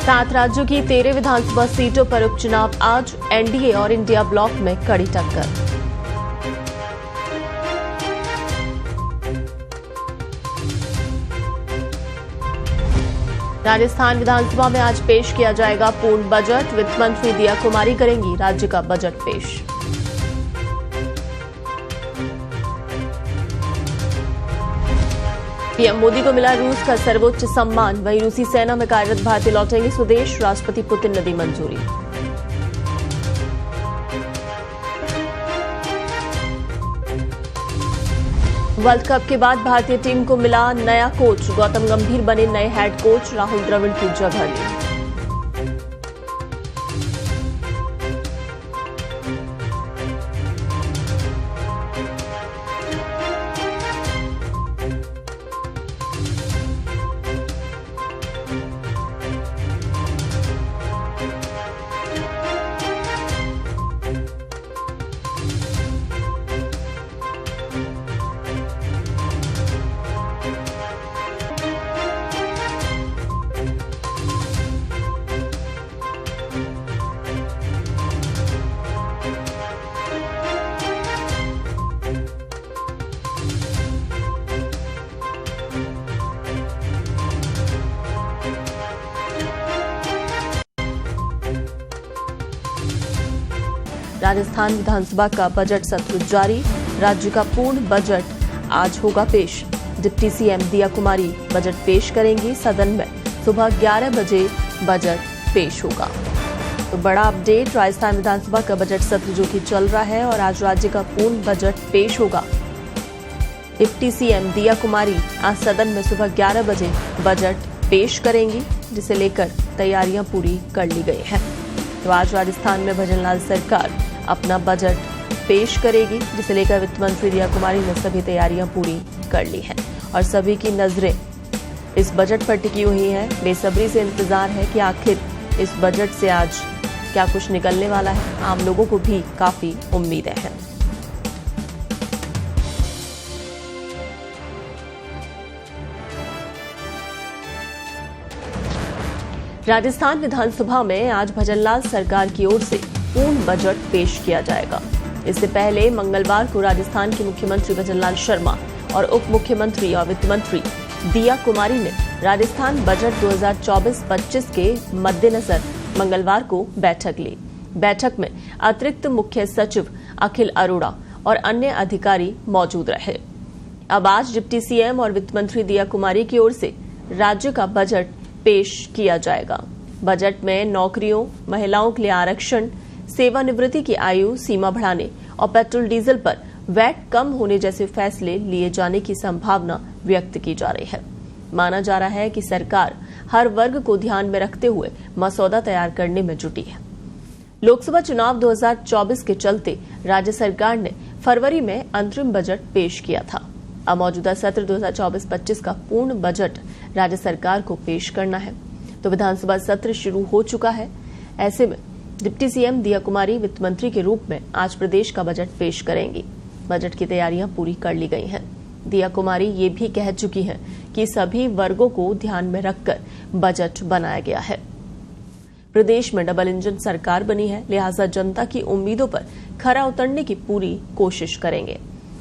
7 राज्यों की 13 विधानसभा सीटों पर उपचुनाव आज। एनडीए और इंडिया ब्लॉक में कड़ी टक्कर। राजस्थान विधानसभा में आज पेश किया जाएगा पूर्ण बजट। वित्त मंत्री दिया कुमारी करेंगी राज्य का बजट पेश। पीएम मोदी को मिला रूस का सर्वोच्च सम्मान। वहीं रूसी सेना में कार्यरत भारतीय लौटेंगे स्वदेश। राष्ट्रपति पुतिन ने दी मंजूरी। वर्ल्ड कप के बाद भारतीय टीम को मिला नया कोच। गौतम गंभीर बने नए हेड कोच। राहुल द्रविड़ की जगह ली। राजस्थान विधानसभा का बजट सत्र जारी। राज्य का पूर्ण बजट आज होगा पेश। डिप्टी सीएम दिया कुमारी बजट पेश करेंगी। सदन में सुबह 11 बजे बजट पेश होगा। तो बड़ा अपडेट, राजस्थान विधानसभा का बजट सत्र जो कि चल रहा है और आज राज्य का पूर्ण बजट पेश होगा। डिप्टी सीएम दिया कुमारी आज सदन में सुबह 11 बजे बजट पेश करेंगी, जिसे लेकर तैयारियां पूरी कर ली गई हैं। तो आज राजस्थान में भजनलाल सरकार अपना बजट पेश करेगी, जिसे लेकर वित्त मंत्री दिया कुमारी ने सभी तैयारियां पूरी कर ली हैं और सभी की नजरें इस बजट पर टिकी हुई हैं। बेसब्री से इंतजार है कि आखिर इस बजट से आज क्या कुछ निकलने वाला है। आम लोगों को भी काफी उम्मीदें हैं। राजस्थान विधानसभा में आज भजनलाल सरकार की ओर से पूर्ण बजट पेश किया जाएगा। इससे पहले मंगलवार को राजस्थान के मुख्यमंत्री भजनलाल शर्मा और उप मुख्यमंत्री और वित्त मंत्री दिया कुमारी ने राजस्थान बजट 2024-25 के मद्देनजर मंगलवार को बैठक ली। बैठक में अतिरिक्त मुख्य सचिव अखिल अरोड़ा और अन्य अधिकारी मौजूद रहे। अब आज डिप्टी सीएम और वित्त मंत्री दिया कुमारी की ओर से राज्य का बजट पेश किया जाएगा। बजट में नौकरियों, महिलाओं के लिए आरक्षण, सेवानिवृत्ति की आयु सीमा बढ़ाने और पेट्रोल डीजल पर वैट कम होने जैसे फैसले लिए जाने की संभावना व्यक्त की जा रही है। माना जा रहा है कि सरकार हर वर्ग को ध्यान में रखते हुए मसौदा तैयार करने में जुटी है। लोकसभा चुनाव 2024 के चलते राज्य सरकार ने फरवरी में अंतरिम बजट पेश किया था। अब मौजूदा सत्र 2024-25 का पूर्ण बजट राज्य सरकार को पेश करना है। तो विधानसभा सत्र शुरू हो चुका है। ऐसे में डिप्टी सीएम दिया कुमारी वित्त मंत्री के रूप में आज प्रदेश का बजट पेश करेंगी। बजट की तैयारियां पूरी कर ली गई हैं। दिया कुमारी ये भी कह चुकी हैं कि सभी वर्गों को ध्यान में रखकर बजट बनाया गया है। प्रदेश में डबल इंजन सरकार बनी है, लिहाजा जनता की उम्मीदों पर खरा उतरने की पूरी कोशिश करेंगे।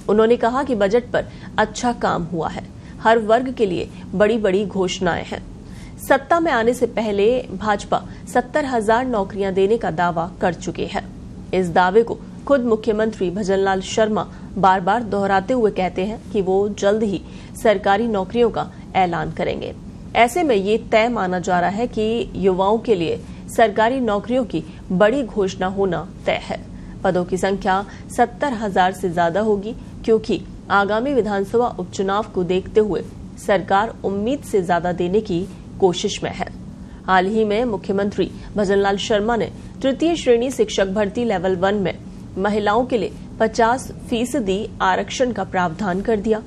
उन्होंने कहा कि बजट पर अच्छा काम हुआ है। हर वर्ग के लिए बड़ी बड़ी घोषणाएं हैं। सत्ता में आने से पहले भाजपा 70,000 नौकरियां देने का दावा कर चुकी है। इस दावे को खुद मुख्यमंत्री भजनलाल शर्मा बार बार दोहराते हुए कहते हैं कि वो जल्द ही सरकारी नौकरियों का ऐलान करेंगे। ऐसे में ये तय माना जा रहा है कि युवाओं के लिए सरकारी नौकरियों की बड़ी घोषणा होना तय है। पदों की संख्या 70,000 से ज्यादा होगी, क्योंकि आगामी विधानसभा उपचुनाव को देखते हुए सरकार उम्मीद से ज्यादा देने की कोशिश में है। हाल ही में मुख्यमंत्री भजनलाल शर्मा ने तृतीय श्रेणी शिक्षक भर्ती लेवल 1 में महिलाओं के लिए 50% आरक्षण का प्रावधान कर दिया।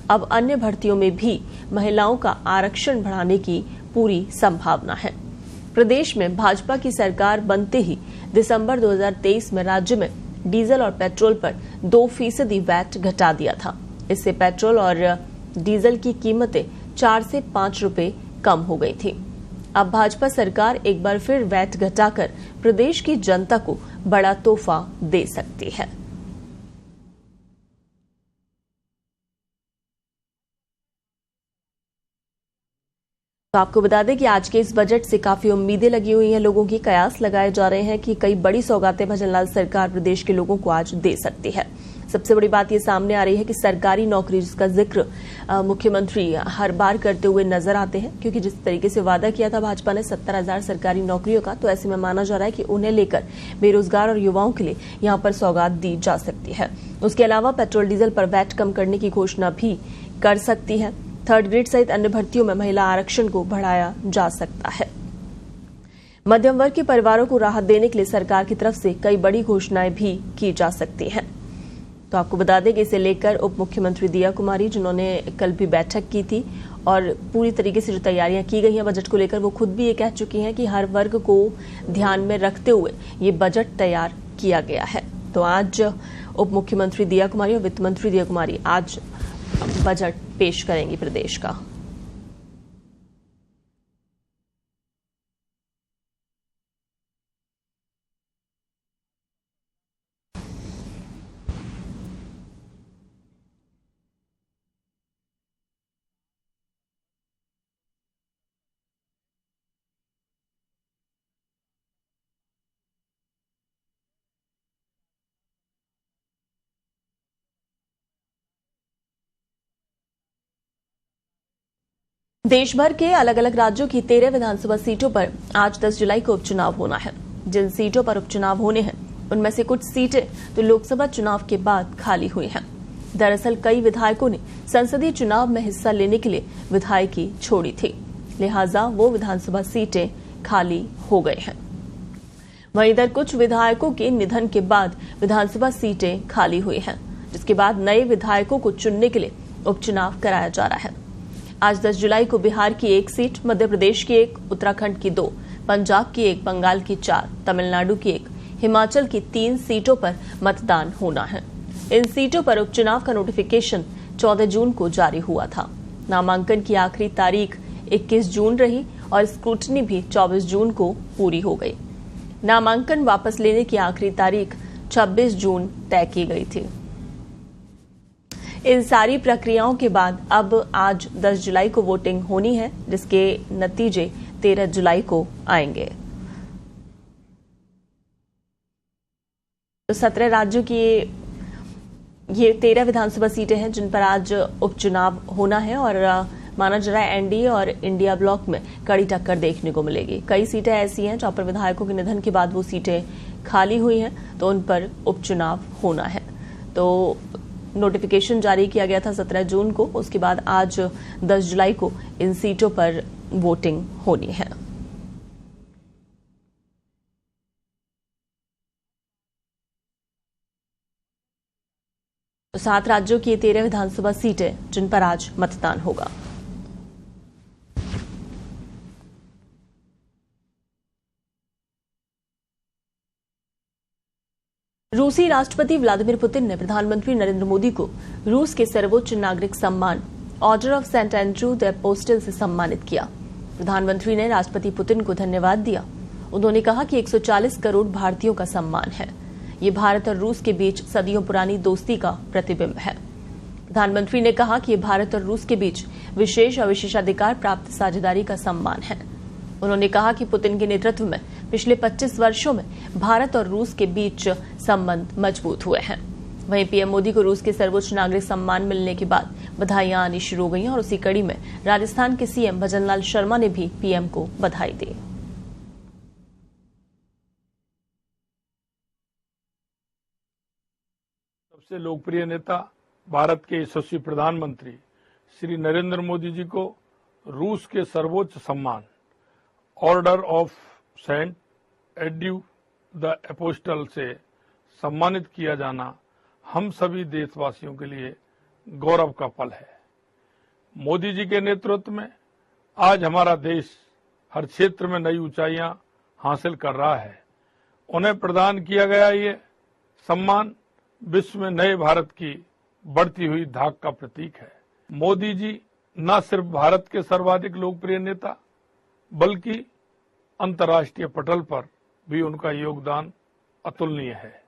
अब अन्य भर्तियों में भी महिलाओं का आरक्षण बढ़ाने की पूरी संभावना है। प्रदेश में भाजपा की सरकार बनते ही दिसंबर 2023 में राज्य में डीजल और पेट्रोल पर 2% वैट घटा दिया था। इससे पेट्रोल और डीजल की कीमतें 4 से 5 रुपए कम हो गई थी। अब भाजपा सरकार एक बार फिर वैट घटाकर प्रदेश की जनता को बड़ा तोहफा दे सकती है। तो आपको बता दें कि आज के इस बजट से काफी उम्मीदें लगी हुई हैं लोगों की। कयास लगाए जा रहे हैं कि कई बड़ी सौगातें भजनलाल सरकार प्रदेश के लोगों को आज दे सकती है। सबसे बड़ी बात ये सामने आ रही है कि सरकारी नौकरी जिसका जिक्र मुख्यमंत्री हर बार करते हुए नजर आते हैं, क्योंकि जिस तरीके से वादा किया था भाजपा ने 70,000 सरकारी नौकरियों का, तो ऐसे में माना जा रहा है कि उन्हें लेकर बेरोजगार और युवाओं के लिए यहां पर सौगात दी जा सकती है। उसके अलावा पेट्रोल डीजल पर वैट कम करने की घोषणा भी कर सकती है। थर्ड ग्रेड सहित अन्य भर्तियों में महिला आरक्षण को बढ़ाया जा सकता है। मध्यम वर्ग के परिवारों को राहत देने के लिए सरकार की तरफ से कई बड़ी घोषणाएं भी की जा सकती हैं। तो आपको बता दें कि इसे लेकर उप मुख्यमंत्री दिया कुमारी, जिन्होंने कल भी बैठक की थी और पूरी तरीके से जो तैयारियां की गई हैं बजट को लेकर, वो खुद भी ये कह चुकी हैं कि हर वर्ग को ध्यान में रखते हुए ये बजट तैयार किया गया है। तो आज उप मुख्यमंत्री दिया कुमारी और वित्त मंत्री दिया कुमारी आज बजट पेश करेंगी प्रदेश का। देश भर के अलग अलग राज्यों की 13 विधानसभा सीटों पर आज 10 जुलाई को उपचुनाव होना है। जिन सीटों पर उपचुनाव होने हैं उनमें से कुछ सीटें तो लोकसभा चुनाव के बाद खाली हुई हैं। दरअसल कई विधायकों ने संसदीय चुनाव में हिस्सा लेने के लिए विधायकी छोड़ी थी, लिहाजा वो विधानसभा सीटें खाली हो गए हैं। वहीं इधर कुछ विधायकों के निधन के बाद विधानसभा सीटें खाली हुई हैं, जिसके बाद नए विधायकों को चुनने के लिए उपचुनाव कराया जा रहा है। आज 10 जुलाई को बिहार की 1 सीट, मध्य प्रदेश की 1, उत्तराखंड की 2, पंजाब की 1, बंगाल की 4, तमिलनाडु की 1, हिमाचल की 3 सीटों पर मतदान होना है। इन सीटों पर उपचुनाव का नोटिफिकेशन 14 जून को जारी हुआ था। नामांकन की आखिरी तारीख 21 जून रही और स्क्रूटनी भी 24 जून को पूरी हो गई। नामांकन वापस लेने की आखिरी तारीख 26 जून तय की गई थी। इन सारी प्रक्रियाओं के बाद अब आज 10 जुलाई को वोटिंग होनी है, जिसके नतीजे 13 जुलाई को आएंगे। तो 17 राज्यों की ये 13 विधानसभा सीटें हैं जिन पर आज उपचुनाव होना है और माना जा रहा है एनडीए और इंडिया ब्लॉक में कड़ी टक्कर देखने को मिलेगी। कई सीटें ऐसी हैं जहां पर विधायकों के निधन के बाद वो सीटें खाली हुई हैं, तो उन पर उपचुनाव होना है। तो नोटिफिकेशन जारी किया गया था 17 जून को, उसके बाद आज 10 जुलाई को इन सीटों पर वोटिंग होनी है। तो 7 राज्यों की 13 विधानसभा सीटें जिन पर आज मतदान होगा। रूसी राष्ट्रपति व्लादिमीर पुतिन ने प्रधानमंत्री नरेंद्र मोदी को रूस के सर्वोच्च नागरिक सम्मान Order of Saint Andrew the Apostle से सम्मानित किया। प्रधानमंत्री ने राष्ट्रपति पुतिन को धन्यवाद दिया। उन्होंने कहा कि 140 करोड़ भारतीयों का सम्मान है। ये भारत और रूस के बीच सदियों पुरानी दोस्ती का प्रतिबिंब है। प्रधानमंत्री ने कहा कि ये भारत और रूस के बीच विशेष और विशेषाधिकार प्राप्त साझेदारी का सम्मान है। उन्होंने कहा कि पुतिन के नेतृत्व में पिछले 25 वर्षों में भारत और रूस के बीच संबंध मजबूत हुए हैं। वहीं पीएम मोदी को रूस के सर्वोच्च नागरिक सम्मान मिलने के बाद बधाइयां आनी शुरू हो गई हैं और उसी कड़ी में राजस्थान के सीएम भजनलाल शर्मा ने भी पीएम को बधाई दी। सबसे लोकप्रिय नेता भारत के यशस्वी प्रधानमंत्री श्री नरेंद्र मोदी जी को रूस के सर्वोच्च सम्मान Order of Saint Andrew the Apostle से सम्मानित किया जाना हम सभी देशवासियों के लिए गौरव का पल है। मोदी जी के नेतृत्व में आज हमारा देश हर क्षेत्र में नई ऊंचाइयां हासिल कर रहा है। उन्हें प्रदान किया गया ये सम्मान विश्व में नए भारत की बढ़ती हुई धाक का प्रतीक है। मोदी जी न सिर्फ भारत के सर्वाधिक लोकप्रिय नेता बल्कि अंतर्राष्ट्रीय पटल पर भी उनका योगदान अतुलनीय है।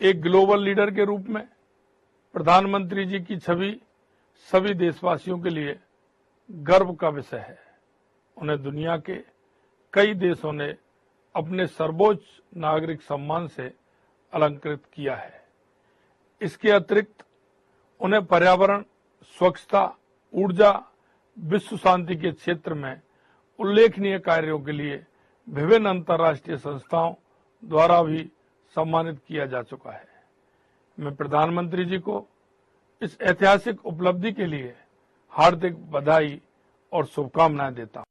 एक ग्लोबल लीडर के रूप में प्रधानमंत्री जी की छवि सभी देशवासियों के लिए गर्व का विषय है। उन्हें दुनिया के कई देशों ने अपने सर्वोच्च नागरिक सम्मान से अलंकृत किया है। इसके अतिरिक्त उन्हें पर्यावरण, स्वच्छता, ऊर्जा, विश्व शांति के क्षेत्र में उल्लेखनीय कार्यों के लिए विभिन्न अंतर्राष्ट्रीय संस्थाओं द्वारा भी सम्मानित किया जा चुका है। मैं प्रधानमंत्री जी को इस ऐतिहासिक उपलब्धि के लिए हार्दिक बधाई और शुभकामनाएं देता हूं।